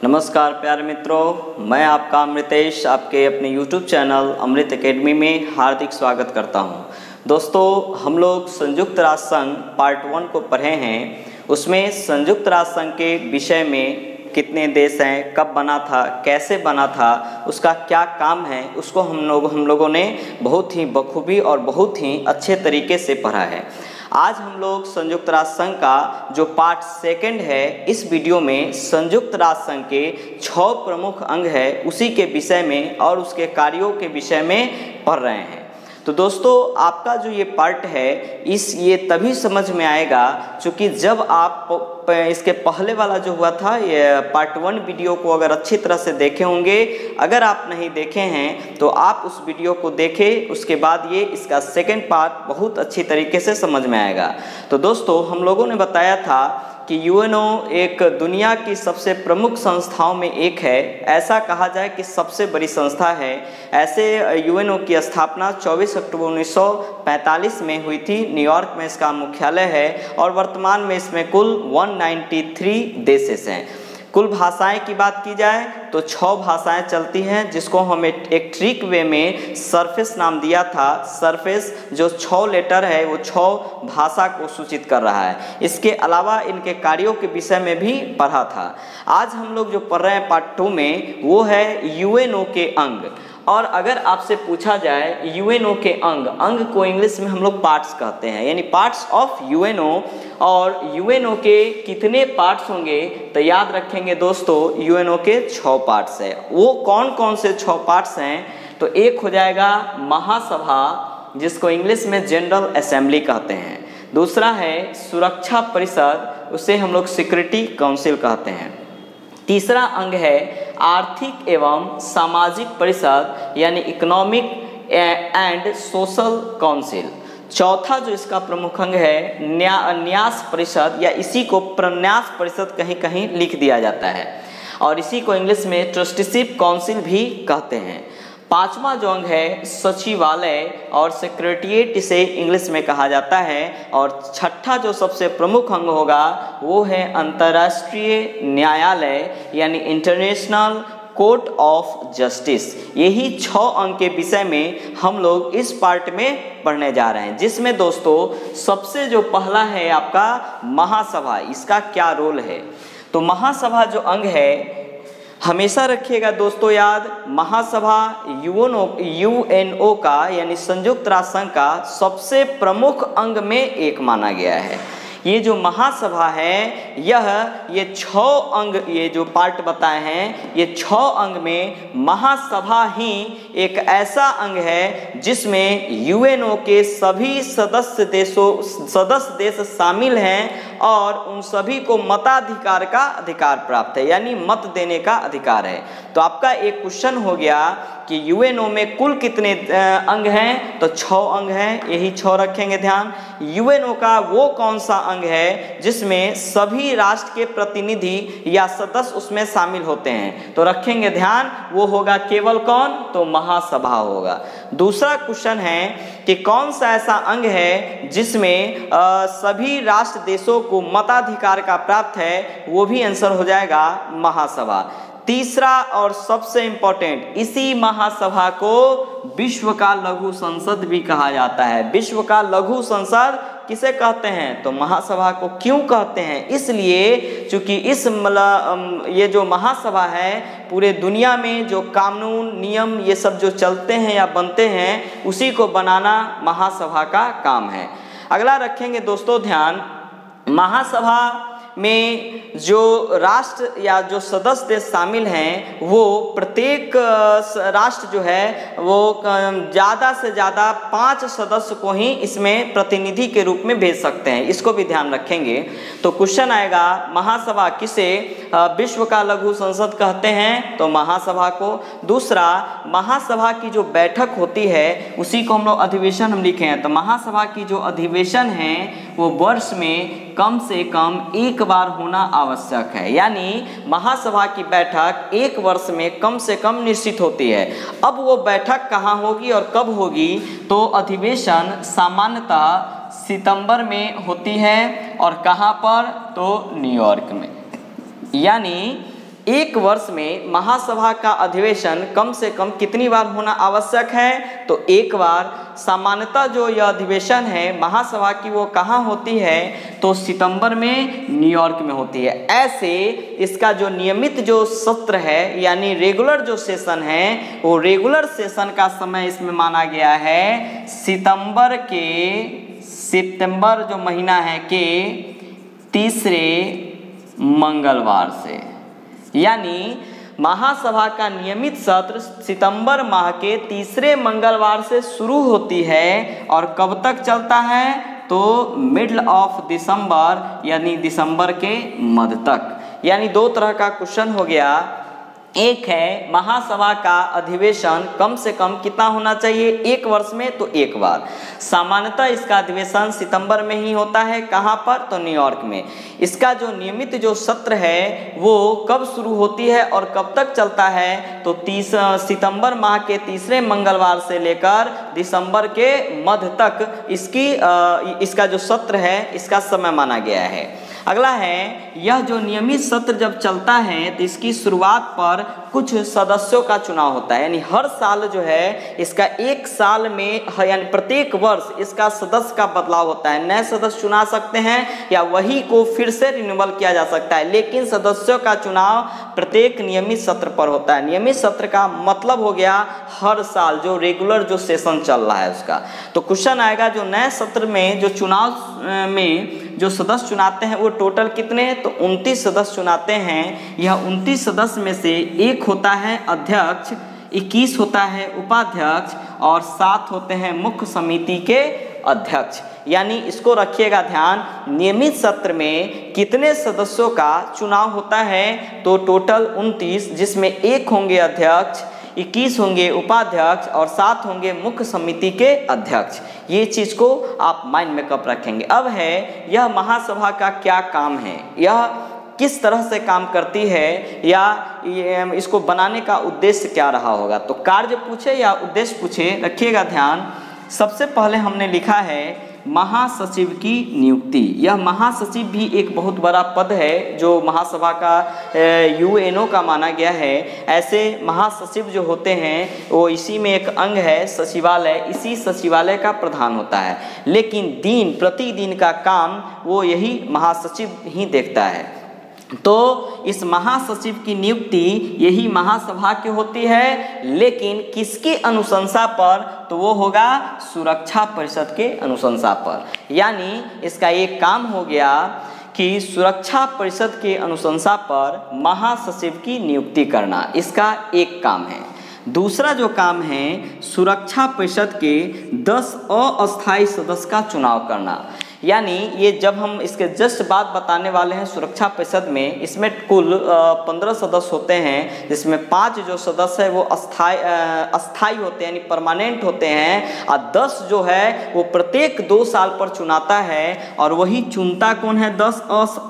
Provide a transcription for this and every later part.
नमस्कार प्यारे मित्रों, मैं आपका अमृतेश आपके अपने YouTube चैनल अमृत एकेडमी में हार्दिक स्वागत करता हूं। दोस्तों, हम लोग संयुक्त राष्ट्र संघ पार्ट 1 को पढ़े हैं। उसमें संयुक्त राष्ट्र संघ के विषय में कितने देश हैं, कब बना था, कैसे बना था, उसका क्या काम है, उसको हम लोगों ने बहुत ही बखूबी और बहुत ही अच्छे तरीके से पढ़ा है। आज हम लोग संयुक्त राष्ट्र संघ का जो पार्ट 2 है, इस वीडियो में संयुक्त राष्ट्र संघ के 6 प्रमुख अंग है उसी के विषय में और उसके कार्यों के विषय में पढ़ रहे हैं। तो दोस्तों, आपका जो ये पार्ट है ये तभी समझ में आएगा क्योंकि जब आप इसके पहले वाला जो हुआ था ये पार्ट 1 वीडियो को अगर अच्छी तरह से देखे होंगे। अगर आप नहीं देखे हैं तो आप उस वीडियो को देखें, उसके बाद ये इसका 2nd पार्ट बहुत अच्छी तरीके से समझ में आएगा। तो दोस्तों, हम लोगों ने बताया था कि यूएनओ एक दुनिया की सबसे प्रमुख संस्थाओं में एक है। ऐसा कहा जाए कि सबसे बड़ी संस्था है। ऐसे यूएनओ की स्थापना 24 अक्टूबर 1945 में हुई थी। न्यूयॉर्क में इसका मुख्यालय है और वर्तमान में इसमें कुल 193 देश हैं। कुल भाषाएं की बात की जाए तो 6 भाषाएं चलती हैं, जिसको हम एक ट्रिक वे में सरफेस नाम दिया था। सरफेस जो 6 लेटर है वो 6 भाषा को सूचित कर रहा है। इसके अलावा इनके कार्यों के विषय में भी पढ़ा था। आज हम लोग जो पढ़ रहे हैं पार्ट 2 में वो है यूएनओ के अंग। और अगर आपसे पूछा जाए यूएनओ के अंग को इंग्लिश में हम लोग पार्ट्स कहते हैं, यानी पार्ट्स ऑफ यूएनओ। और यूएनओ के कितने पार्ट्स होंगे तो याद रखेंगे दोस्तों, यूएनओ के 6 पार्ट्स हैं। वो कौन कौन से 6 पार्ट्स हैं तो एक हो जाएगा महासभा, जिसको इंग्लिश में जनरल असेंबली कहते हैं। दूसरा है सुरक्षा परिषद, उसे हम लोग सिक्योरिटी काउंसिल कहते हैं। तीसरा अंग है आर्थिक एवं सामाजिक परिषद, यानी इकोनॉमिक एंड सोशल काउंसिल। चौथा जो इसका प्रमुख अंग है न्यास परिषद, या इसी को प्रन्यास परिषद कहीं कहीं लिख दिया जाता है, और इसी को इंग्लिश में ट्रस्टीशिप काउंसिल भी कहते हैं। 5वां जो अंग है सचिवालय और सेक्रेटरिएट इसे इंग्लिश में कहा जाता है। और 6ठा जो सबसे प्रमुख अंग होगा वो है अंतर्राष्ट्रीय न्यायालय, यानी इंटरनेशनल कोर्ट ऑफ जस्टिस। यही 6 अंग के विषय में हम लोग इस पार्ट में पढ़ने जा रहे हैं, जिसमें दोस्तों सबसे जो पहला है आपका महासभा। इसका क्या रोल है तो महासभा जो अंग है, हमेशा रखिएगा दोस्तों याद, महासभा यूएनओ का यानी संयुक्त राष्ट्र संघ का सबसे प्रमुख अंग में एक माना गया है। ये जो महासभा है ये 6 अंग, ये जो पार्ट बताए हैं, ये 6 अंग में महासभा ही एक ऐसा अंग है जिसमें यूएनओ के सभी सदस्य देश शामिल हैं और उन सभी को मताधिकार का अधिकार प्राप्त है, यानी मत देने का अधिकार है। तो आपका एक क्वेश्चन हो गया कि यूएनओ में कुल कितने अंग हैं तो 6 अंग हैं, यही 6 रखेंगे ध्यान। यूएनओ का वो कौन सा अंग है जिसमें सभी राष्ट्र के प्रतिनिधि या सदस्य उसमें शामिल होते हैं तो रखेंगे ध्यान, वो होगा केवल कौन तो महासभा होगा। दूसरा क्वेश्चन है कि कौन सा ऐसा अंग है जिसमें सभी राष्ट्र देशों को मताधिकार का प्राप्त है, वो भी आंसर हो जाएगा महासभा। तीसरा और सबसे इंपॉर्टेंट, इसी महासभा को विश्व का लघु संसद भी कहा जाता है। विश्व का लघु संसद किसे कहते हैं तो महासभा को क्यों कहते हैं, इसलिए क्योंकि ये जो महासभा है पूरे दुनिया में जो कानून नियम ये सब जो चलते हैं या बनते हैं उसी को बनाना महासभा का काम है। अगला रखेंगे दोस्तों ध्यान, महासभा में जो राष्ट्र या जो सदस्य देश शामिल हैं वो प्रत्येक राष्ट्र जो है वो ज़्यादा से ज़्यादा 5 सदस्य को ही इसमें प्रतिनिधि के रूप में भेज सकते हैं, इसको भी ध्यान रखेंगे। तो क्वेश्चन आएगा महासभा किसे विश्व का लघु संसद कहते हैं तो महासभा को। दूसरा, महासभा की जो बैठक होती है उसी को हम लोग अधिवेशन हम लिखे हैं। तो महासभा की जो अधिवेशन है वो वर्ष में कम से कम एक बार होना आवश्यक है, यानी महासभा की बैठक एक वर्ष में कम से कम निश्चित होती है। अब वो बैठक कहाँ होगी और कब होगी तो अधिवेशन सामान्यतः सितंबर में होती है और कहाँ पर तो न्यूयॉर्क में, यानी एक वर्ष में महासभा का अधिवेशन कम से कम कितनी बार होना आवश्यक है? तो एक बार। सामान्यतः जो यह अधिवेशन है महासभा की वो कहाँ होती है? तो सितंबर में न्यूयॉर्क में होती है। ऐसे इसका जो नियमित जो सत्र है यानी रेगुलर जो सेशन है वो रेगुलर सेशन का समय इसमें माना गया है सितंबर जो महीना है के तीसरे मंगलवार से। यानी महासभा का नियमित सत्र सितंबर माह के तीसरे मंगलवार से शुरू होती है और कब तक चलता है? तो मिडल ऑफ दिसंबर यानी दिसंबर के मध्य तक। यानी दो तरह का क्वेश्चन हो गया। एक है महासभा का अधिवेशन कम से कम कितना होना चाहिए एक वर्ष में? तो एक बार। सामान्यतः इसका अधिवेशन सितंबर में ही होता है। कहाँ पर? तो न्यूयॉर्क में। इसका जो नियमित जो सत्र है वो कब शुरू होती है और कब तक चलता है? तो सितंबर माह के तीसरे मंगलवार से लेकर दिसंबर के मध्य तक इसका जो सत्र है इसका समय माना गया है। अगला है, यह जो नियमित सत्र जब चलता है तो इसकी शुरुआत पर कुछ सदस्यों का चुनाव होता है। यानी हर साल जो है इसका एक साल में यानी प्रत्येक वर्ष इसका सदस्य का बदलाव होता है। नए सदस्य चुना सकते हैं या वही को फिर से रिन्यूअल किया जा सकता है, लेकिन सदस्यों का चुनाव प्रत्येक नियमित सत्र पर होता है। नियमित सत्र का मतलब हो गया हर साल जो रेगुलर जो सेशन चल रहा है उसका। तो क्वेश्चन आएगा जो नए सत्र में जो चुनाव में जो सदस्य चुनाते हैं वो टोटल कितने? तो 29 सदस्य चुनाते हैं। यह 29 सदस्य में से एक होता है अध्यक्ष, 21 होता है उपाध्यक्ष और 7 होते हैं मुख्य समिति के अध्यक्ष। यानी इसको रखिएगा ध्यान, नियमित सत्र में कितने सदस्यों का चुनाव होता है? तो टोटल 29, जिसमें एक होंगे अध्यक्ष, 21 होंगे उपाध्यक्ष और 7 होंगे मुख्य समिति के अध्यक्ष। ये चीज़ को आप माइंड में कब रखेंगे। अब है यह महासभा का क्या काम है, यह किस तरह से काम करती है या इसको बनाने का उद्देश्य क्या रहा होगा। तो कार्य पूछे या उद्देश्य पूछे, रखिएगा ध्यान। सबसे पहले हमने लिखा है महासचिव की नियुक्ति। यह महासचिव भी एक बहुत बड़ा पद है जो महासभा का यूएनओ का माना गया है। ऐसे महासचिव जो होते हैं वो इसी में एक अंग है सचिवालय, इसी सचिवालय का प्रधान होता है। लेकिन प्रतिदिन का काम वो यही महासचिव ही देखता है। तो इस महासचिव की नियुक्ति यही महासभा की होती है, लेकिन किसकी अनुशंसा पर? तो वो होगा सुरक्षा परिषद के अनुशंसा पर। यानी इसका एक काम हो गया कि सुरक्षा परिषद के अनुशंसा पर महासचिव की नियुक्ति करना, इसका एक काम है। दूसरा जो काम है सुरक्षा परिषद के 10 अस्थायी सदस्य का चुनाव करना। यानी ये जब हम इसके जस्ट बात बताने वाले हैं सुरक्षा परिषद में, इसमें कुल 15 सदस्य होते हैं, जिसमें 5 जो सदस्य है वो अस्थायी होते हैं यानी परमानेंट होते हैं, और 10 जो है वो प्रत्येक 2 साल पर चुनाता है। और वही चुनता कौन है? 10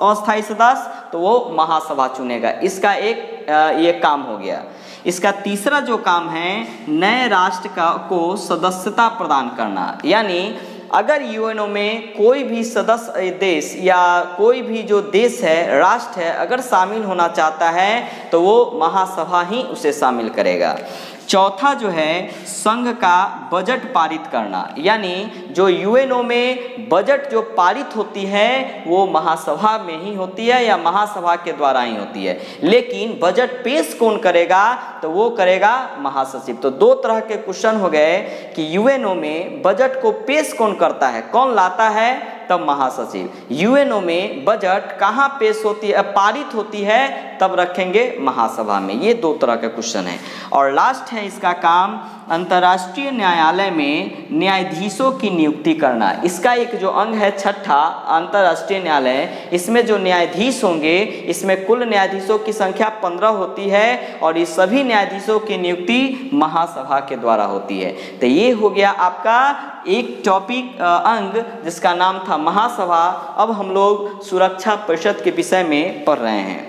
अस्थायी सदस्य, तो वो महासभा चुनेगा। इसका एक ये काम हो गया। इसका तीसरा जो काम है नए राष्ट्र को सदस्यता प्रदान करना। यानी अगर यूएनओ में कोई भी सदस्य देश या कोई भी जो देश है, राष्ट्र है, अगर शामिल होना चाहता है तो वो महासभा ही उसे शामिल करेगा। चौथा जो है संघ का बजट पारित करना। यानी जो यूएनओ में बजट जो पारित होती है वो महासभा में ही होती है या महासभा के द्वारा ही होती है, लेकिन बजट पेश कौन करेगा? तो वो करेगा महासचिव। तो 2 तरह के क्वेश्चन हो गए कि यूएनओ में बजट को पेश कौन करता है, कौन लाता है? तब महासचिव। यूएनओ में बजट कहाँ पेश होती है, पारित होती है, तब रखेंगे महासभा में। ये 2 तरह के क्वेश्चन हैं। और लास्ट है इसका काम अंतर्राष्ट्रीय न्यायालय में न्यायाधीशों की नियुक्ति करना। इसका एक जो अंग है छठा अंतर्राष्ट्रीय न्यायालय, इसमें जो न्यायाधीश होंगे इसमें कुल न्यायाधीशों की संख्या 15 होती है और ये सभी न्यायाधीशों की नियुक्ति महासभा के द्वारा होती है। तो ये हो गया आपका एक टॉपिक अंग जिसका नाम था महासभा। अब हम लोग सुरक्षा परिषद के विषय में पढ़ रहे हैं।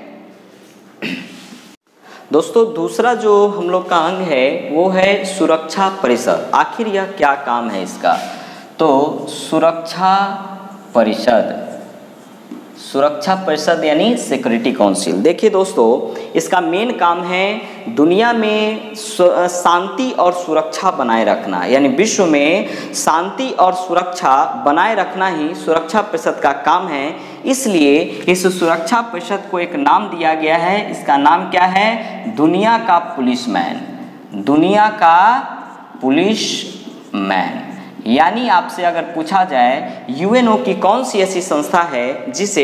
दोस्तों दूसरा जो हम लोग का अंग है वो है सुरक्षा परिषद। आखिर यह क्या काम है इसका? तो सुरक्षा परिषद सुरक्षा परिषद यानी सिक्योरिटी काउंसिल। देखिए दोस्तों, इसका मेन काम है दुनिया में शांति और सुरक्षा बनाए रखना, यानी विश्व में शांति और सुरक्षा बनाए रखना ही सुरक्षा परिषद का काम है। इसलिए इस सुरक्षा परिषद को एक नाम दिया गया है, इसका नाम क्या है? दुनिया का पुलिसमैन। दुनिया का पुलिसमैन। यानी आपसे अगर पूछा जाए यूएनओ की कौन सी ऐसी संस्था है जिसे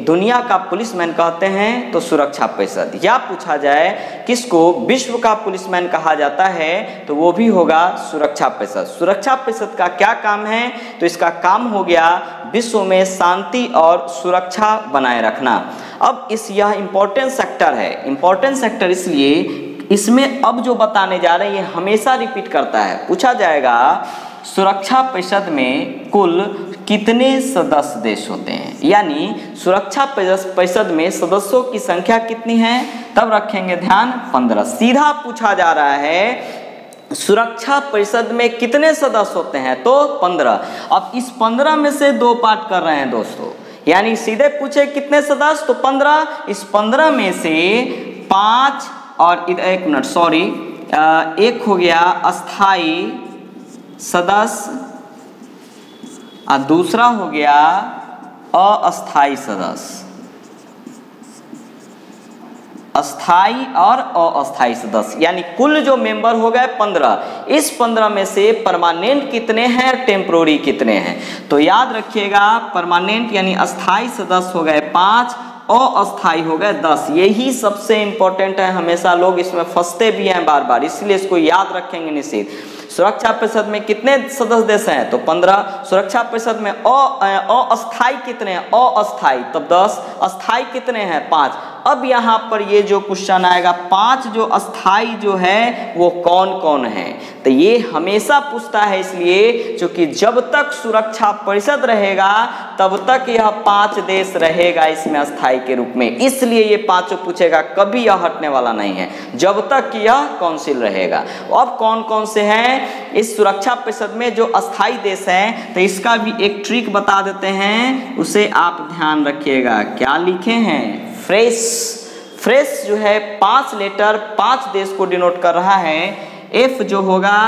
दुनिया का पुलिसमैन कहते हैं, तो सुरक्षा परिषद। या पूछा जाए किसको विश्व का पुलिसमैन कहा जाता है, तो वो भी होगा सुरक्षा परिषद। सुरक्षा परिषद का क्या काम है? तो इसका काम हो गया विश्व में शांति और सुरक्षा बनाए रखना। अब यह इम्पोर्टेंट सेक्टर है। इम्पोर्टेंट सेक्टर इसलिए इसमें अब जो बताने जा रहे हैं ये हमेशा रिपीट करता है। पूछा जाएगा सुरक्षा परिषद में कुल कितने सदस्य देश होते हैं, यानी सुरक्षा परिषद में सदस्यों की संख्या कितनी है, तब रखेंगे ध्यान 15। सीधा पूछा जा रहा है सुरक्षा परिषद में कितने सदस्य होते हैं, तो 15। अब इस 15 में से 2 पार्ट कर रहे हैं दोस्तों, यानी सीधे पूछे कितने सदस्य, तो 15। इस 15 में से 5 और एक मिनट सॉरी, एक हो गया अस्थाई सदस्य और दूसरा हो गया अस्थाई सदस्य। अस्थाई और अस्थाई सदस्य, यानी कुल जो मेंबर हो गए 15। इस 15 में से परमानेंट कितने हैं, टेम्पोररी कितने हैं? तो याद रखिएगा परमानेंट यानी अस्थाई सदस्य हो गए 5, अस्थाई हो गए 10। यही सबसे इंपॉर्टेंट है, हमेशा लोग इसमें फंसते भी हैं बार बार, इसलिए इसको याद रखेंगे निश्चित। सुरक्षा परिषद में कितने सदस्य देश हैं, तो 15। सुरक्षा परिषद में अस्थाई कितने हैं, अस्थाई तब 10, अस्थाई कितने हैं 5। अब यहाँ पर ये जो क्वेश्चन आएगा 5 जो अस्थाई जो है वो कौन कौन है, तो ये हमेशा पूछता है, इसलिए क्योंकि जब तक सुरक्षा परिषद रहेगा तब तक यह 5 देश रहेगा इसमें अस्थाई के रूप में, इसलिए ये 5 पूछेगा, कभी यह हटने वाला नहीं है जब तक यह काउंसिल रहेगा। अब कौन कौन से हैं इस सुरक्षा परिषद में जो अस्थाई देश हैं, तो इसका भी एक ट्रिक बता देते हैं, उसे आप ध्यान रखिएगा। क्या लिखे हैं? फ्रेश जो है 5 लेटर 5 देश को डिनोट कर रहा है। एफ जो होगा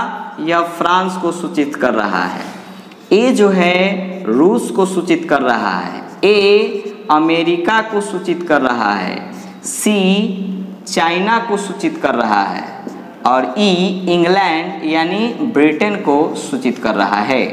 यह फ्रांस को सूचित कर रहा है, ए जो है रूस को सूचित कर रहा है, ए अमेरिका को सूचित कर रहा है, सी चाइना को सूचित कर रहा है और ई इंग्लैंड यानी ब्रिटेन को सूचित कर रहा है।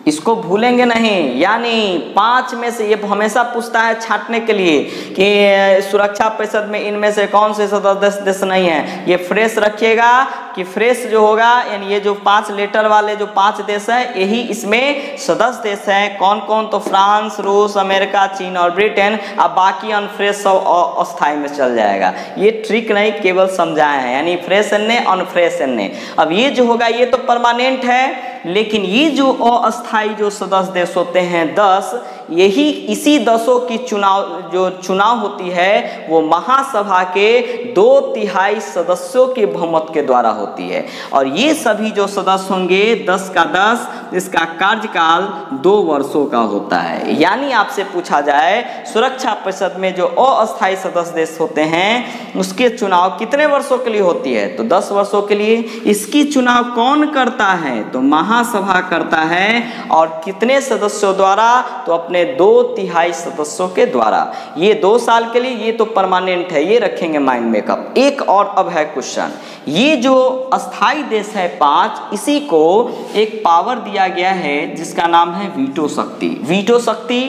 इसको भूलेंगे नहीं, यानी 5 में से ये हमेशा पूछता है छांटने के लिए कि सुरक्षा परिषद में इनमें से कौन से सदस्य देश नहीं है। ये फ्रेश रखिएगा कि फ्रेश जो होगा यानी ये जो 5 लेटर वाले जो 5 देश है यही इसमें सदस्य देश हैं। कौन कौन? तो फ्रांस, रूस, अमेरिका, चीन और ब्रिटेन। अब बाकी अनफ्रेश सब अस्थाई में चल जाएगा। ये ट्रिक नहीं, केवल समझाए हैं, यानी फ्रेश एन्ने अनफ्रेश एन्ने। अब ये जो होगा ये तो परमानेंट है, लेकिन ये जो अस्थाई जो सदस्य देश होते हैं 10, यही इसी 10 की चुनाव होती है वो महासभा के 2/3 सदस्यों के बहुमत के द्वारा होती है। और ये सभी जो सदस्य होंगे 10 का 10, इसका कार्यकाल 2 वर्षों का होता है। यानी आपसे पूछा जाए सुरक्षा परिषद में जो अस्थाई सदस्य देश होते हैं उसके चुनाव कितने वर्षों के लिए होती है, तो 10 वर्षों के लिए। इसकी चुनाव कौन करता है, तो महासभा करता है। और कितने सदस्यों द्वारा, तो अपने 2/3 सदस्यों के द्वारा। ये 2 साल के लिए, ये तो परमानेंट है, ये रखेंगे माइंड में कब। एक और अब है क्वेश्चन, ये जो अस्थाई देश है 5, इसी को एक पावर दिया गया है जिसका नाम है वीटो शक्ति। वीटो शक्ति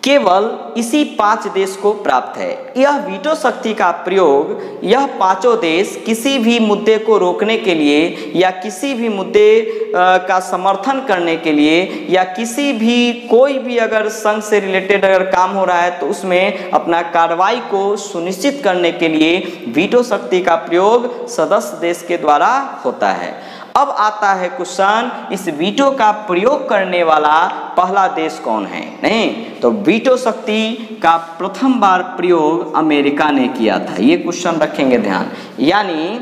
केवल इसी 5 देश को प्राप्त है। यह वीटो शक्ति का प्रयोग यह 5 देश किसी भी मुद्दे को रोकने के लिए या किसी भी मुद्दे का समर्थन करने के लिए या किसी भी कोई भी अगर संघ से रिलेटेड अगर काम हो रहा है तो उसमें अपना कार्रवाई को सुनिश्चित करने के लिए वीटो शक्ति का प्रयोग सदस्य देश के द्वारा होता है। अब आता है क्वेश्चन, इस वीटो का प्रयोग करने वाला पहला देश कौन है? नहीं, तो वीटो शक्ति का प्रथम बार प्रयोग अमेरिका ने किया था। ये क्वेश्चन रखेंगे ध्यान। यानी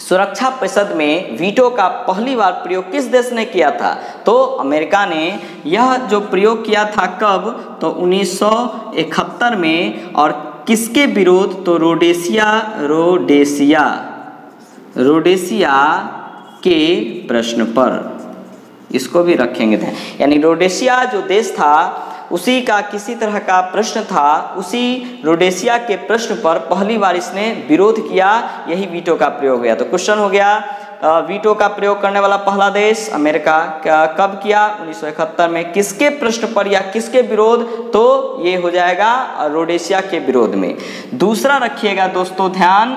सुरक्षा परिषद में वीटो का पहली बार प्रयोग किस देश ने किया था? तो अमेरिका ने यह जो प्रयोग किया था कब? तो 1971 में। और किसके विरोध? तो रोडेशिया के प्रश्न पर। इसको भी रखेंगे ध्यान, यानी रोडेशिया जो देश था उसी का किसी तरह का प्रश्न था, उसी रोडेशिया के प्रश्न पर पहली बार इसने विरोध किया, यही वीटो का प्रयोग हुआ। तो क्वेश्चन हो गया, वीटो का प्रयोग करने वाला पहला देश अमेरिका कब किया? 1971 में। किसके प्रश्न पर या किसके विरोध? तो ये हो जाएगा रोडेशिया के विरोध में। दूसरा रखिएगा दोस्तों ध्यान,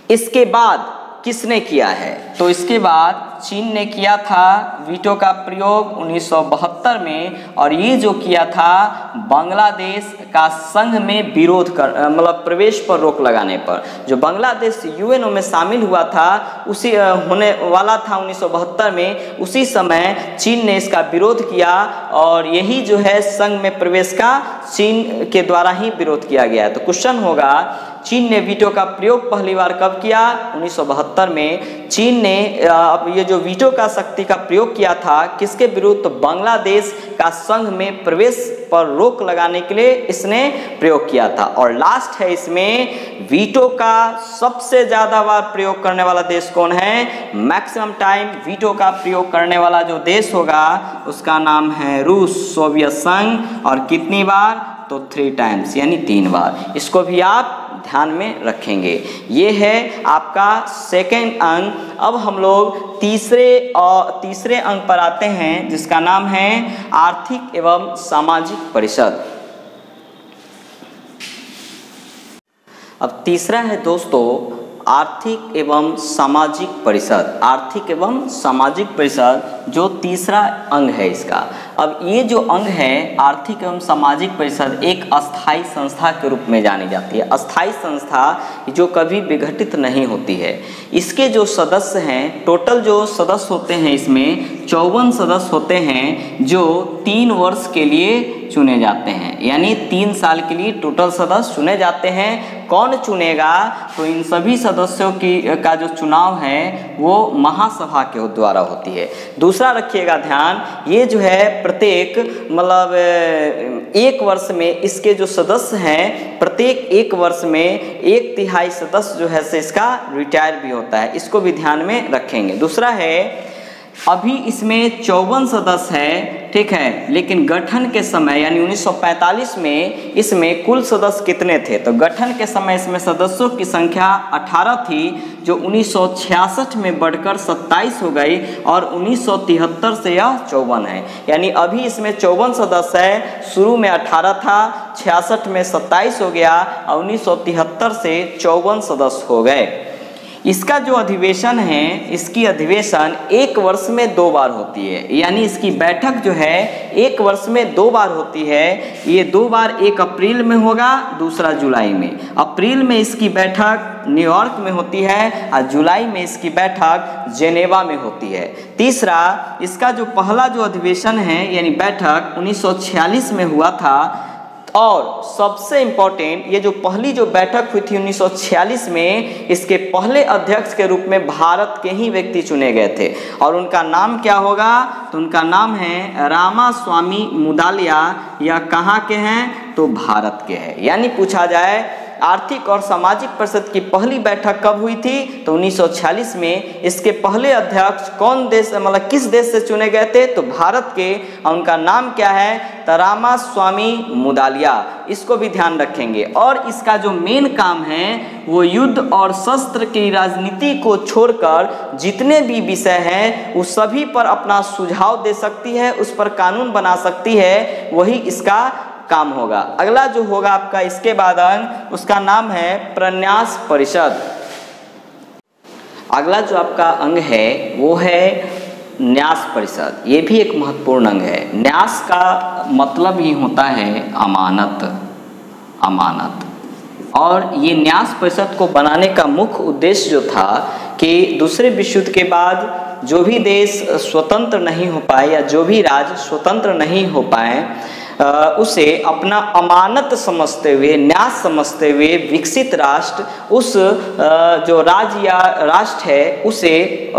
इसके बाद किसने किया है? तो इसके बाद चीन ने किया था वीटो का प्रयोग 1972 में। और ये जो किया था बांग्लादेश का संघ में विरोध कर मतलब प्रवेश पर रोक लगाने पर। जो बांग्लादेश यूएनओ में शामिल हुआ था उसी होने वाला था 1972 में, उसी समय चीन ने इसका विरोध किया। और यही जो है संघ में प्रवेश का चीन के द्वारा ही विरोध किया गया है। तो क्वेश्चन होगा, चीन ने वीटो का प्रयोग पहली बार कब किया? 1972 में। चीन ने ये जो वीटो का शक्ति का प्रयोग किया था किसके विरुद्ध? तो बांग्लादेश का संघ में प्रवेश पर रोक लगाने के लिए इसने प्रयोग किया था। और लास्ट है इसमें, वीटो का सबसे ज्यादा बार प्रयोग करने वाला देश कौन है? मैक्सिमम टाइम वीटो का प्रयोग करने वाला जो देश होगा उसका नाम है रूस, सोवियत संघ। और कितनी बार? तो 3 टाइम्स, यानी 3 बार। इसको भी आप ध्यान में रखेंगे। ये है आपका सेकेंड अंक। अब हम लोग तीसरे अंक पर आते हैं जिसका नाम है आर्थिक एवं सामाजिक परिषद। अब तीसरा है दोस्तों आर्थिक एवं सामाजिक परिषद। आर्थिक एवं सामाजिक परिषद जो तीसरा अंग है इसका। अब ये जो अंग है आर्थिक एवं सामाजिक परिषद एक अस्थाई संस्था के रूप में जानी जाती है। अस्थाई संस्था जो कभी विघटित नहीं होती है। इसके जो सदस्य हैं, टोटल जो सदस्य होते हैं इसमें 54 सदस्य होते हैं जो 3 वर्ष के लिए चुने जाते हैं, यानी 3 साल के लिए टोटल सदस्य चुने जाते हैं। कौन चुनेगा? तो इन सभी सदस्यों का जो चुनाव है वो महासभा के द्वारा होती है। दूसरा रखिएगा ध्यान, ये जो है प्रत्येक मतलब 1 वर्ष में इसके जो सदस्य हैं प्रत्येक 1 वर्ष में 1/3 सदस्य जो है से इसका रिटायर भी होता है। इसको भी ध्यान में रखेंगे। दूसरा है, अभी इसमें 54 सदस्य है, ठीक है, लेकिन गठन के समय यानी 1945 में इसमें कुल सदस्य कितने थे? तो गठन के समय इसमें सदस्यों की संख्या 18 थी, जो 1966 में बढ़कर 27 हो गई और 1973 से यह 54 है। यानी अभी इसमें 54 सदस्य है, शुरू में 18 था, 66 में 27 हो गया और 1973 से 54 सदस्य हो गए। इसका जो अधिवेशन है, इसकी अधिवेशन 1 वर्ष में 2 बार होती है, यानी इसकी बैठक जो है 1 वर्ष में 2 बार होती है। ये 2 बार, एक अप्रैल में होगा, दूसरा जुलाई में। अप्रैल में इसकी बैठक न्यूयॉर्क में होती है और जुलाई में इसकी बैठक जेनेवा में होती है। तीसरा, इसका जो पहला जो अधिवेशन है यानी बैठक 1946 में हुआ था। और सबसे इम्पोर्टेंट, ये जो पहली जो बैठक हुई थी 1946 में, इसके पहले अध्यक्ष के रूप में भारत के ही व्यक्ति चुने गए थे। और उनका नाम क्या होगा? तो उनका नाम है रामास्वामी मुदालिया। यह कहाँ के हैं? तो भारत के हैं। यानी पूछा जाए आर्थिक और सामाजिक परिषद की पहली बैठक कब हुई थी? तो 1946 में। इसके पहले अध्यक्ष कौन देश मतलब किस देश से चुने गए थे? तो भारत के। और उनका नाम क्या है? तो रामास्वामी मुदालिया। इसको भी ध्यान रखेंगे। और इसका जो मेन काम है वो युद्ध और शस्त्र की राजनीति को छोड़कर जितने भी विषय हैं उस सभी पर अपना सुझाव दे सकती है, उस पर कानून बना सकती है, वही इसका काम होगा। अगला जो होगा आपका इसके बाद अंग, उसका नाम है प्रन्यास परिषद। अगला जो आपका अंग है वो है न्यास परिषद। ये भी एक महत्वपूर्ण अंग है। न्यास का मतलब ही होता है अमानत। और ये न्यास परिषद को बनाने का मुख्य उद्देश्य जो था कि दूसरे विश्व युद्ध के बाद जो भी देश स्वतंत्र नहीं हो पाए या जो भी राज्य स्वतंत्र नहीं हो पाए, उसे अपना अमानत समझते हुए, न्यास समझते हुए विकसित राष्ट्र उस जो राज्य या राष्ट्र है उसे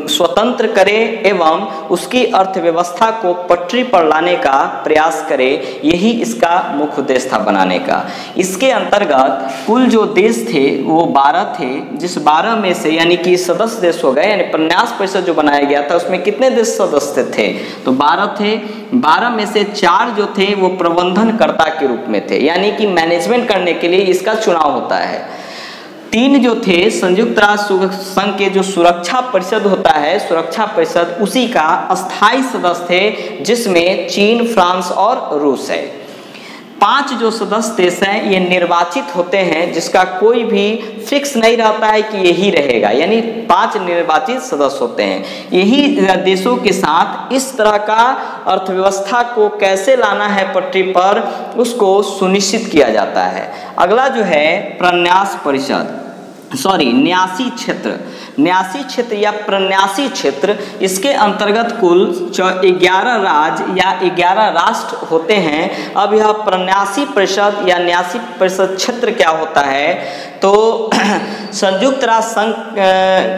स्वतंत्र करे एवं उसकी अर्थव्यवस्था को पटरी पर लाने का प्रयास करे, यही इसका मुख्य उद्देश्य था बनाने का। इसके अंतर्गत कुल जो देश थे वो 12 थे, जिस 12 में से यानी कि सदस्य देश हो गए, यानी प्रन्यास परिषद जो बनाया गया था उसमें कितने देश सदस्य थे, तो 12 थे। 12 में से 4 जो थे वो प्रबंधनकर्ता के रूप में थे, यानी कि मैनेजमेंट करने के लिए इसका चुनाव होता है। 3 जो थे संयुक्त राष्ट्र संघ के जो सुरक्षा परिषद होता है, सुरक्षा परिषद उसी का अस्थायी सदस्य थे, जिसमें चीन, फ्रांस और रूस है। 5 जो सदस्य देश हैं ये निर्वाचित होते हैं, जिसका कोई भी फिक्स नहीं रहता है कि यही रहेगा, यानी 5 निर्वाचित सदस्य होते हैं। यही देशों के साथ इस तरह का अर्थव्यवस्था को कैसे लाना है पटरी पर, उसको सुनिश्चित किया जाता है। अगला जो है प्रन्यास परिषद, न्यासी क्षेत्र। न्यासी क्षेत्र या प्रन्यासी क्षेत्र, इसके अंतर्गत कुल 11 राज्य या 11 राष्ट्र होते हैं। अब यह प्रन्यासी परिषद या न्यासी परिषद क्षेत्र क्या होता है, तो संयुक्त राष्ट्र संघ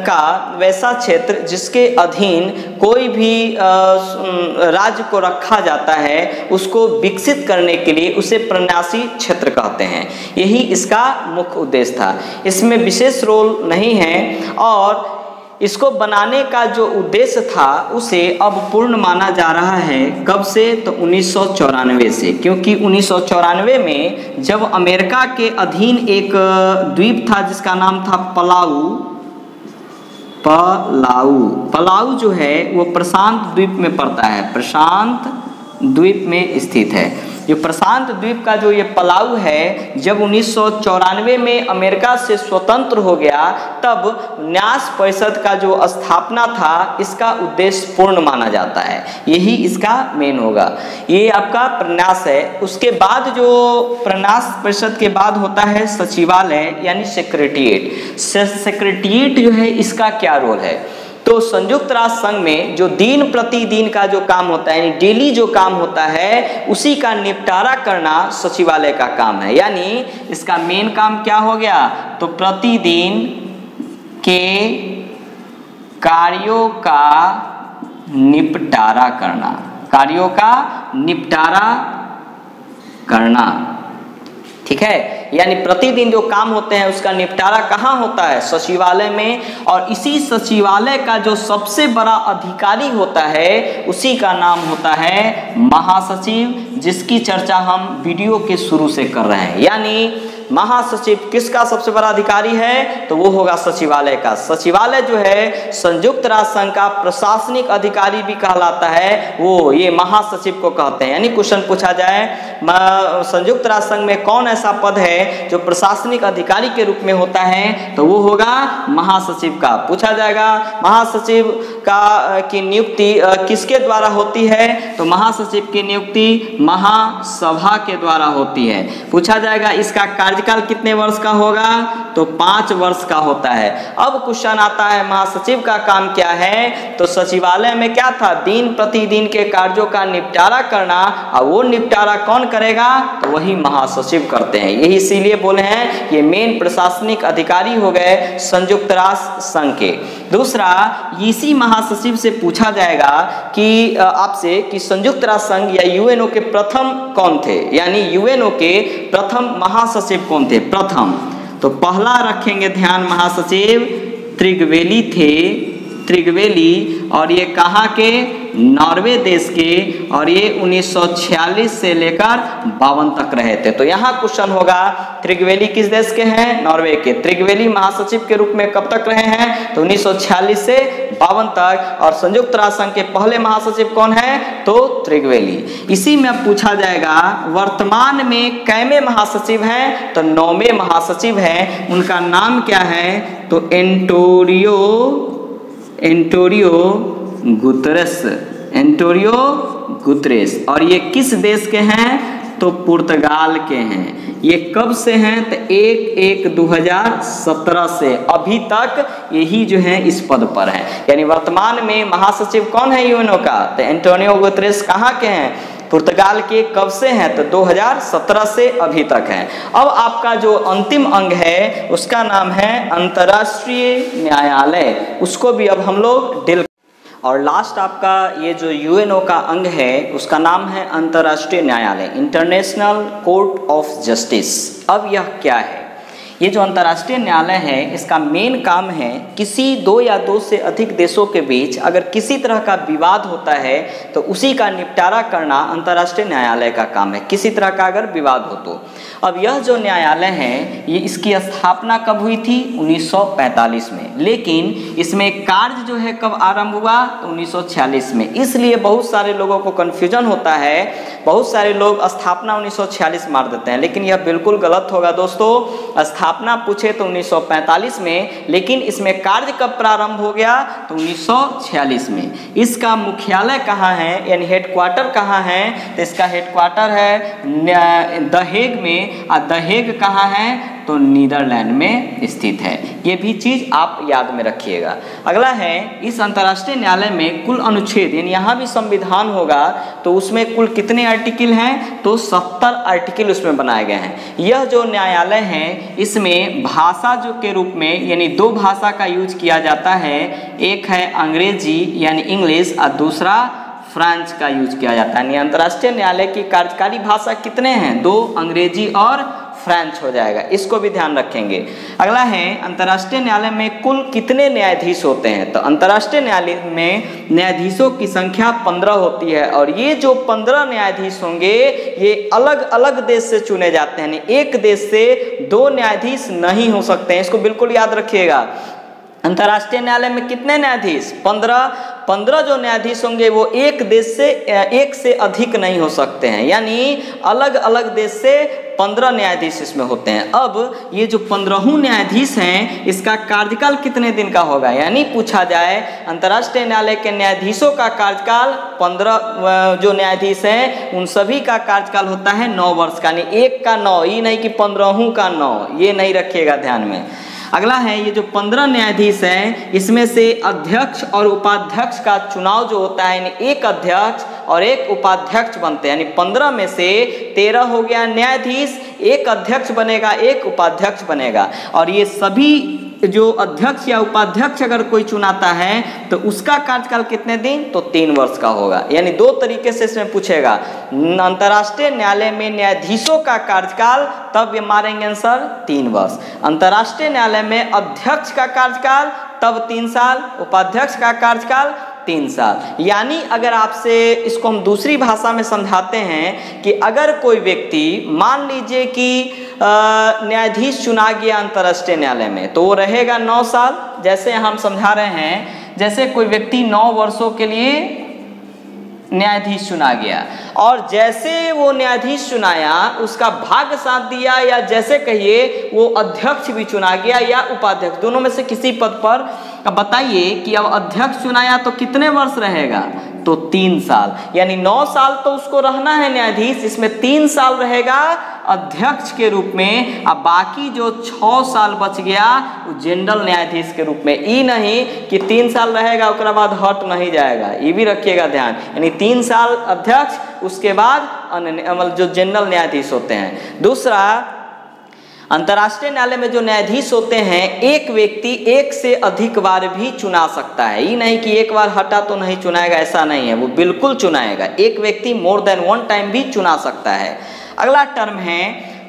का वैसा क्षेत्र जिसके अधीन कोई भी राज्य को रखा जाता है, उसको विकसित करने के लिए उसे प्रन्यासी क्षेत्र कहते हैं। यही इसका मुख्य उद्देश्य था। इसमें विशेष रोल नहीं है और इसको बनाने का जो उद्देश्य था उसे अब पूर्ण माना जा रहा है। कब से, तो 1994 से, क्योंकि 1994 में जब अमेरिका के अधीन एक द्वीप था जिसका नाम था पलाऊ जो है वो प्रशांत द्वीप में पड़ता है, प्रशांत द्वीप में स्थित है। ये प्रशांत द्वीप का जो ये पलाऊ है, जब 1994 में अमेरिका से स्वतंत्र हो गया, तब न्यास परिषद का जो स्थापना था इसका उद्देश्य पूर्ण माना जाता है। यही इसका मेन होगा। ये आपका प्रन्यास है। उसके बाद जो प्रन्यास परिषद के बाद होता है सचिवालय यानी सेक्रेटेरिएट। सेक्रेटेरिएट जो है इसका क्या रोल है, तो संयुक्त राष्ट्र संघ में जो दिन प्रतिदिन का जो काम होता है, यानी डेली जो काम होता है, उसी का निपटारा करना सचिवालय का काम है। यानी इसका मेन काम क्या हो गया, तो प्रतिदिन के कार्यों का निपटारा करना, कार्यों का निपटारा करना, ठीक है। यानी प्रतिदिन जो काम होते हैं उसका निपटारा कहाँ होता है, सचिवालय में। और इसी सचिवालय का जो सबसे बड़ा अधिकारी होता है उसी का नाम होता है महासचिव, जिसकी चर्चा हम वीडियो के शुरू से कर रहे हैं। यानी महासचिव किसका सबसे बड़ा अधिकारी है, तो वो होगा सचिवालय का। सचिवालय जो है संयुक्त राष्ट्र संघ का प्रशासनिक अधिकारी भी कहलाता है, वो ये महासचिव को कहते हैं। यानी क्वेश्चन पूछा जाए संयुक्त राष्ट्र संघ में कौन ऐसा पद है जो प्रशासनिक अधिकारी के रूप में होता है, तो वो होगा महासचिव का। पूछा जाएगा महासचिव की नियुक्ति किसके द्वारा होती है, तो महासचिव की नियुक्ति महासभा के द्वारा होती है। पूछा जाएगा इसका कार्यकाल कितने वर्ष का होगा, तो 5 वर्ष का होता है। अब क्वेश्चन आता है महासचिव का काम क्या है, तो सचिवालय में क्या था, दिन प्रतिदिन के कार्यों का निपटारा करना, और वो निपटारा कौन करेगा, तो वही महासचिव करते हैं। यही इसीलिए बोले हैं ये मेन प्रशासनिक अधिकारी हो गए संयुक्त राष्ट्र संघ के। दूसरा, इसी महासचिव से पूछा जाएगा कि आपसे कि संयुक्त राष्ट्र संघ या यूएनओ के प्रथम कौन थे, यानी यूएनओ के प्रथम महासचिव कौन थे। प्रथम तो पहला रखेंगे ध्यान, महासचिव त्रिगवेली थे, त्रिगवेली, और ये कहाँ के, नॉर्वे देश के, और ये 1946 से लेकर 52 तक रहे थे। तो यहाँ क्वेश्चन होगा त्रिगवेली किस देश के हैं, नॉर्वे के। त्रिगवेली महासचिव के रूप में कब तक रहे हैं, तो 1946 से 52 तक। और संयुक्त राष्ट्र संघ के पहले महासचिव कौन है, तो त्रिगवेली। इसी में पूछा जाएगा वर्तमान में कैमे महासचिव हैं, तो 9वें महासचिव हैं। उनका नाम क्या है, तो एंटोनियो गुतरेस। और ये किस देश के हैं, तो पुर्तगाल के हैं। ये कब से हैं, तो 1/1/2017 से अभी तक यही जो है इस पद पर है। यानी वर्तमान में महासचिव कौन है यूएनओ का, तो एंटोनियो गुतरेस कहाँ के हैं, पुर्तगाल के कब से हैं, तो 2017 से अभी तक हैं। अब आपका जो अंतिम अंग है उसका नाम है अंतर्राष्ट्रीय न्यायालय, उसको भी अब हम लोग डील। और लास्ट आपका ये जो यूएनओ का अंग है उसका नाम है अंतर्राष्ट्रीय न्यायालय, इंटरनेशनल कोर्ट ऑफ जस्टिस। अब यह क्या है? ये जो अंतर्राष्ट्रीय न्यायालय है इसका मेन काम है किसी दो या दो से अधिक देशों के बीच अगर किसी तरह का विवाद होता है तो उसी का निपटारा करना अंतर्राष्ट्रीय न्यायालय का काम है, किसी तरह का अगर विवाद हो तो। अब यह जो न्यायालय है ये इसकी स्थापना कब हुई थी? 1945 में, लेकिन इसमें कार्य जो है कब आरंभ हुआ? तो 1946 में। इसलिए बहुत सारे लोगों को कन्फ्यूजन होता है, बहुत सारे लोग स्थापना 1946 मार देते हैं, लेकिन यह बिल्कुल गलत होगा दोस्तों। स्थापना पूछे तो 1945 में, लेकिन इसमें कार्य कब प्रारंभ हो गया? तो 1946 में। इसका मुख्यालय कहाँ है, यानी हेडक्वार्टर कहाँ है? तो इसका हेडक्वार्टर है द हेग में, और द हेग कहाँ है? तो नीदरलैंड में स्थित है। ये भी चीज आप याद में रखिएगा। अगला है, इस अंतर्राष्ट्रीय न्यायालय में कुल अनुच्छेद, यानी यहाँ भी संविधान होगा तो उसमें कुल कितने आर्टिकल हैं? तो 70 आर्टिकल उसमें बनाए गए हैं। यह जो न्यायालय है इसमें भाषा जो के रूप में यानी दो भाषा का यूज किया जाता है, एक है अंग्रेजी यानी इंग्लिश और दूसरा फ्रेंच का यूज किया जाता है। यानी अंतर्राष्ट्रीय न्यायालय की कार्यकारी भाषा कितने हैं? दो, अंग्रेजी और फ्रेंच हो जाएगा, इसको भी ध्यान रखेंगे। अगला है, अंतर्राष्ट्रीय न्यायालय में कुल कितने न्यायाधीश होते हैं? तो अंतर्राष्ट्रीय न्यायालय में न्यायाधीशों की संख्या 15 होती है, और ये जो 15 न्यायाधीश होंगे ये अलग अलग देश से चुने जाते हैं। एक देश से दो न्यायाधीश नहीं हो सकते हैं, इसको बिल्कुल याद रखिएगा। अंतर्राष्ट्रीय न्यायालय में कितने न्यायाधीश? 15 जो न्यायाधीश होंगे वो एक देश से एक से अधिक नहीं हो सकते हैं, यानी अलग अलग देश से 15 न्यायाधीश इसमें होते हैं। अब ये जो 15 न्यायाधीश हैं इसका कार्यकाल कितने दिन का होगा? यानी पूछा जाए अंतर्राष्ट्रीय न्यायालय के न्यायाधीशों का कार्यकाल 15 जो न्यायाधीश हैं उन सभी का कार्यकाल होता है 9 वर्ष का, यानी एक का 9, ये नहीं कि 15 का 9, ये नहीं रखिएगा ध्यान में। अगला है, ये जो 15 न्यायाधीश हैं इसमें से अध्यक्ष और उपाध्यक्ष का चुनाव जो होता है, यानी एक अध्यक्ष और एक उपाध्यक्ष बनते हैं, यानी 15 में से 13 हो गया न्यायाधीश, एक अध्यक्ष बनेगा एक उपाध्यक्ष बनेगा। और ये सभी जो अध्यक्ष या उपाध्यक्ष अगर कोई चुनाता है तो उसका कार्यकाल कितने दिन? तो 3 वर्ष का होगा। यानी दो तरीके से इसमें पूछेगा, अंतर्राष्ट्रीय न्यायालय में न्यायाधीशों का कार्यकाल, तब ये मारेंगे आंसर 3 वर्ष। अंतर्राष्ट्रीय न्यायालय में अध्यक्ष का कार्यकाल तब 3 साल, उपाध्यक्ष का कार्यकाल 3 साल। यानी अगर आपसे इसको हम दूसरी भाषा में समझाते हैं कि अगर कोई व्यक्ति मान लीजिए कि न्यायाधीश चुना गया अंतर्राष्ट्रीय न्यायालय में तो वो रहेगा 9 साल। जैसे हम समझा रहे हैं, जैसे कोई व्यक्ति 9 वर्षों के लिए न्यायाधीश चुना गया और जैसे वो न्यायाधीश चुनाया उसका भाग्य साथ दिया, या जैसे कहिए वो अध्यक्ष भी चुना गया या उपाध्यक्ष, दोनों में से किसी पद पर। अब बताइए कि अब अध्यक्ष चुनाया तो कितने वर्ष रहेगा? तो 3 साल। यानी 9 साल तो उसको रहना है न्यायाधीश, इसमें 3 साल रहेगा अध्यक्ष के रूप में, अब बाकी जो 6 साल बच गया वो जनरल न्यायाधीश के रूप में। ये नहीं कि 3 साल रहेगा उसके बाद हट नहीं जाएगा, ये भी रखिएगा ध्यान। यानी 3 साल अध्यक्ष, उसके बाद मतलब जो जनरल न्यायाधीश होते हैं। दूसरा, अंतर्राष्ट्रीय न्यायालय में जो न्यायाधीश होते हैं एक व्यक्ति एक से अधिक बार भी चुना सकता है। ये नहीं कि एक बार हटा तो नहीं चुनाएगा, ऐसा नहीं है, वो बिल्कुल चुनाएगा। एक व्यक्ति मोर देन 1 टाइम भी चुना सकता है। अगला टर्म है,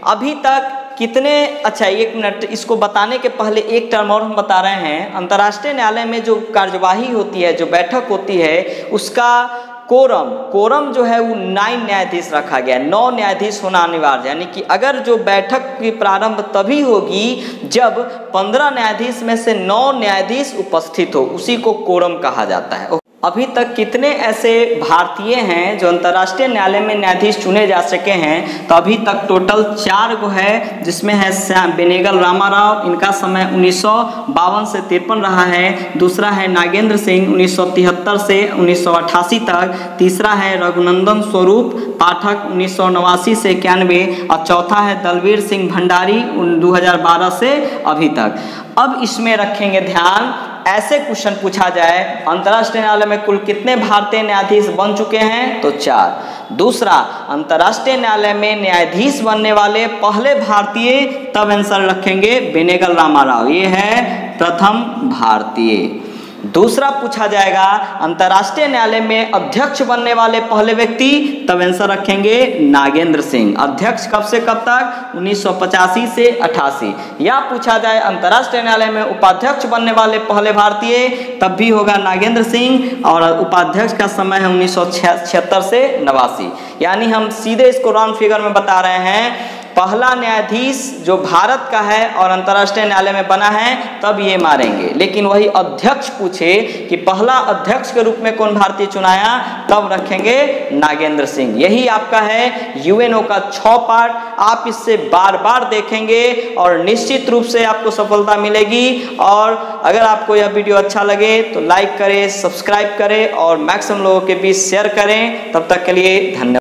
अभी तक कितने, अच्छा 1 मिनट, इसको बताने के पहले एक टर्म और हम बता रहे हैं। अंतर्राष्ट्रीय न्यायालय में जो कार्यवाही होती है, जो बैठक होती है, उसका कोरम जो है वो 9 न्यायाधीश रखा गया है। 9 न्यायाधीश होना अनिवार्य है। यानी कि अगर जो बैठक की प्रारंभ तभी होगी जब 15 न्यायाधीश में से 9 न्यायाधीश उपस्थित हो, उसी को कोरम कहा जाता है। अभी तक कितने ऐसे भारतीय हैं जो अंतर्राष्ट्रीय न्यायालय में न्यायाधीश चुने जा सके हैं? तो अभी तक टोटल 4 गो है, जिसमें है श्याम बेनेगल रामाराव, इनका समय 1952 से 53 रहा है। दूसरा है नागेंद्र सिंह 1973 से 1988 तक। तीसरा है रघुनंदन स्वरूप पाठक 1989 से 91, और चौथा है दलवीर सिंह भंडारी 2012 से अभी तक। अब इसमें रखेंगे ध्यान, ऐसे क्वेश्चन पूछा जाए अंतर्राष्ट्रीय न्यायालय में कुल कितने भारतीय न्यायाधीश बन चुके हैं? तो 4। दूसरा, अंतर्राष्ट्रीय न्यायालय में न्यायाधीश बनने वाले पहले भारतीय, तब आंसर रखेंगे बेनेगल रामाराव, ये है प्रथम भारतीय। दूसरा पूछा जाएगा, अंतर्राष्ट्रीय न्यायालय में अध्यक्ष बनने वाले पहले व्यक्ति, तब आंसर रखेंगे नागेंद्र सिंह। अध्यक्ष कब से कब तक? 1985 से 88। या पूछा जाए अंतर्राष्ट्रीय न्यायालय में उपाध्यक्ष बनने वाले पहले भारतीय, तब भी होगा नागेंद्र सिंह, और उपाध्यक्ष का समय है 1976 से 89। यानी हम सीधे इसको राउंड फिगर में बता रहे हैं, पहला न्यायाधीश जो भारत का है और अंतर्राष्ट्रीय न्यायालय में बना है, तब ये मारेंगे। लेकिन वही अध्यक्ष पूछे कि पहला अध्यक्ष के रूप में कौन भारतीय चुनाया, तब रखेंगे नागेंद्र सिंह। यही आपका है यूएनओ का 6 पार्ट। आप इससे बार बार देखेंगे और निश्चित रूप से आपको सफलता मिलेगी। और अगर आपको यह वीडियो अच्छा लगे तो लाइक करें, सब्सक्राइब करें और मैक्सिमम लोगों के बीच शेयर करें। तब तक के लिए धन्यवाद।